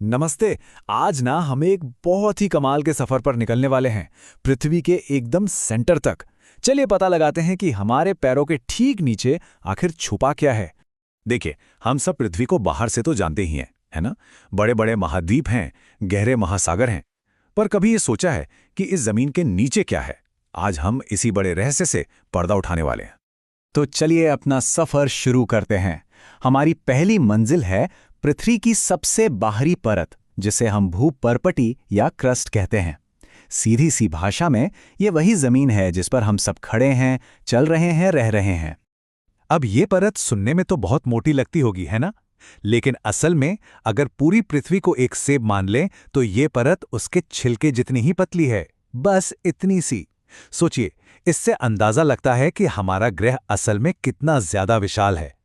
नमस्ते। आज ना हम एक बहुत ही कमाल के सफर पर निकलने वाले हैं, पृथ्वी के एकदम सेंटर तक। चलिए पता लगाते हैं कि हमारे पैरों के ठीक नीचे आखिर छुपा क्या है। देखिए, हम सब पृथ्वी को बाहर से तो जानते ही हैं, है ना? बड़े बड़े महाद्वीप हैं, गहरे महासागर हैं। पर कभी ये सोचा है कि इस जमीन के नीचे क्या है? आज हम इसी बड़े रहस्य से पर्दा उठाने वाले हैं। तो चलिए अपना सफर शुरू करते हैं। हमारी पहली मंजिल है पृथ्वी की सबसे बाहरी परत, जिसे हम भूपर्पटी या क्रस्ट कहते हैं। सीधी सी भाषा में ये वही जमीन है जिस पर हम सब खड़े हैं, चल रहे हैं, रह रहे हैं। अब ये परत सुनने में तो बहुत मोटी लगती होगी, है ना? लेकिन असल में अगर पूरी पृथ्वी को एक सेब मान लें तो ये परत उसके छिलके जितनी ही पतली है, बस इतनी सी। सोचिए, इससे अंदाजा लगता है कि हमारा ग्रह असल में कितना ज्यादा विशाल है।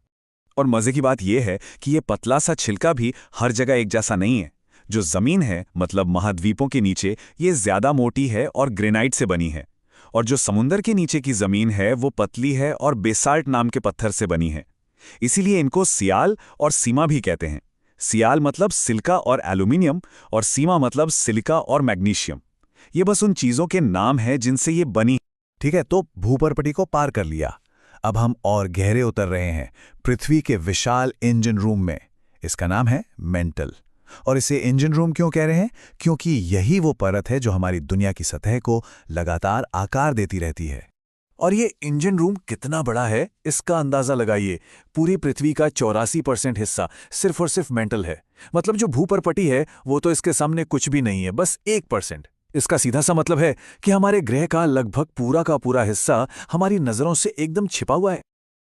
और मजे की बात यह है कि ये पतला सा छिलका भी हर जगह एक जैसा नहीं है। जो जमीन है, मतलब महाद्वीपों के नीचे, ये ज्यादा मोटी है और ग्रेनाइट से बनी है। और जो समुंदर के नीचे की जमीन है वो पतली है और बेसाल्ट नाम के पत्थर से बनी है। इसीलिए इनको सियाल और सीमा भी कहते हैं। सियाल मतलब सिलिका और एल्यूमिनियम, और सीमा मतलब सिलिका और मैग्नीशियम। ये बस उन चीजों के नाम हैं जिनसे ये बनी। ठीक है, तो भूपर्पटी को पार कर लिया। अब हम और गहरे उतर रहे हैं, पृथ्वी के विशाल इंजन रूम में। इसका नाम है मेंटल। और इसे इंजन रूम क्यों कह रहे हैं? क्योंकि यही वो परत है जो हमारी दुनिया की सतह को लगातार आकार देती रहती है। और ये इंजन रूम कितना बड़ा है, इसका अंदाजा लगाइए। पूरी पृथ्वी का 84% हिस्सा सिर्फ और सिर्फ मेंटल है। मतलब जो भूपर्पटी है वो तो इसके सामने कुछ भी नहीं है, बस 1%। इसका सीधा सा मतलब है कि हमारे ग्रह का लगभग पूरा का पूरा हिस्सा हमारी नजरों से एकदम छिपा हुआ है।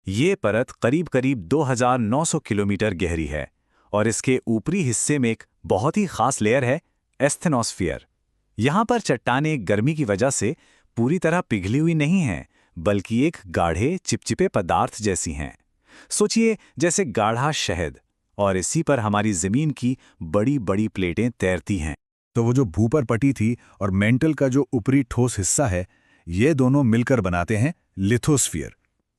ये परत करीब करीब 2900 किलोमीटर गहरी है और इसके ऊपरी हिस्से में एक बहुत ही खास लेयर है, एस्थेनोस्फीयर। यहाँ पर चट्टानें गर्मी की वजह से पूरी तरह पिघली हुई नहीं हैं, बल्कि एक गाढ़े चिपचिपे पदार्थ जैसी हैं। सोचिए, जैसे गाढ़ा शहद। और इसी पर हमारी जमीन की बड़ी बड़ी प्लेटें तैरती हैं। तो वो जो भूपर्पटी थी और मेंटल का जो ऊपरी ठोस हिस्सा है, ये दोनों मिलकर बनाते हैं लिथोस्फीयर।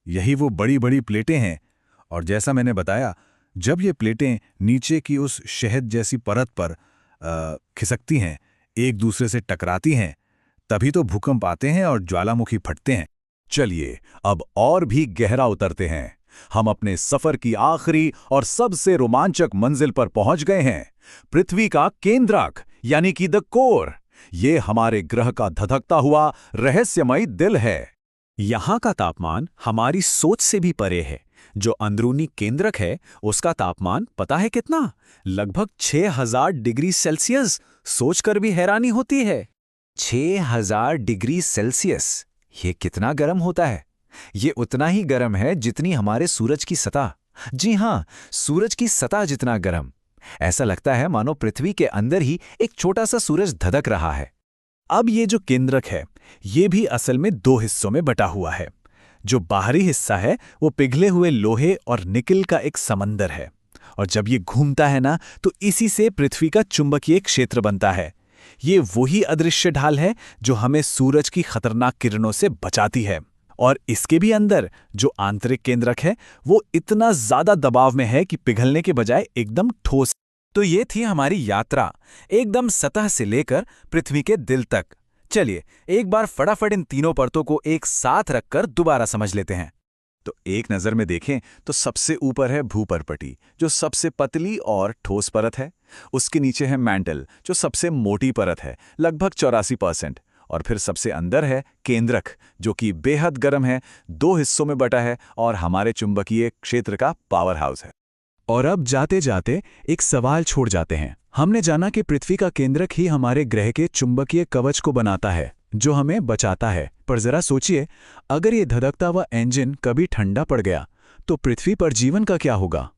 यही वो बड़ी बड़ी प्लेटें हैं। और जैसा मैंने बताया, जब ये प्लेटें नीचे की उस शहद जैसी परत पर खिसकती हैं, एक दूसरे से टकराती हैं, तभी तो भूकंप आते हैं और ज्वालामुखी फटते हैं। चलिए अब और भी गहरा उतरते हैं। हम अपने सफर की आखिरी और सबसे रोमांचक मंजिल पर पहुंच गए हैं, पृथ्वी का केंद्रक यानी कि द कोर। ये हमारे ग्रह का धधकता हुआ रहस्यमयी दिल है। यहाँ का तापमान हमारी सोच से भी परे है। जो अंदरूनी केंद्रक है उसका तापमान पता है कितना? लगभग 6000 डिग्री सेल्सियस। सोचकर भी हैरानी होती है। 6000 डिग्री सेल्सियस, ये कितना गर्म होता है? ये उतना ही गर्म है जितनी हमारे सूरज की सतह। जी हाँ, सूरज की सतह जितना गर्म। ऐसा लगता है मानो पृथ्वी के अंदर ही एक छोटा सा सूरज धधक रहा है। अब ये जो केंद्रक है, ये भी असल में 2 हिस्सों में बटा हुआ है। जो बाहरी हिस्सा है वो पिघले हुए लोहे और निकल का एक समंदर है। और जब ये घूमता है ना, तो इसी से पृथ्वी का चुंबकीय क्षेत्र बनता है। ये वही अदृश्य ढाल है जो हमें सूरज की खतरनाक किरणों से बचाती है। और इसके भी अंदर जो आंतरिक केंद्रक है वो इतना ज्यादा दबाव में है कि पिघलने के बजाय एकदम ठोस। तो ये थी हमारी यात्रा, एकदम सतह से लेकर पृथ्वी के दिल तक। चलिए एक बार फटाफट इन तीनों परतों को एक साथ रखकर दोबारा समझ लेते हैं। तो एक नजर में देखें तो सबसे ऊपर है भूपर्पटी, जो सबसे पतली और ठोस परत है। उसके नीचे है मेंटल, जो सबसे मोटी परत है, लगभग 84%। और फिर सबसे अंदर है केंद्रक, जो कि बेहद गर्म है, 2 हिस्सों में बटा है और हमारे चुंबकीय क्षेत्र का पावर हाउस है। और अब जाते जाते एक सवाल छोड़ जाते हैं। हमने जाना कि पृथ्वी का केंद्रक ही हमारे ग्रह के चुंबकीय कवच को बनाता है, जो हमें बचाता है। पर जरा सोचिए, अगर ये धधकता हुआ इंजन कभी ठंडा पड़ गया तो पृथ्वी पर जीवन का क्या होगा?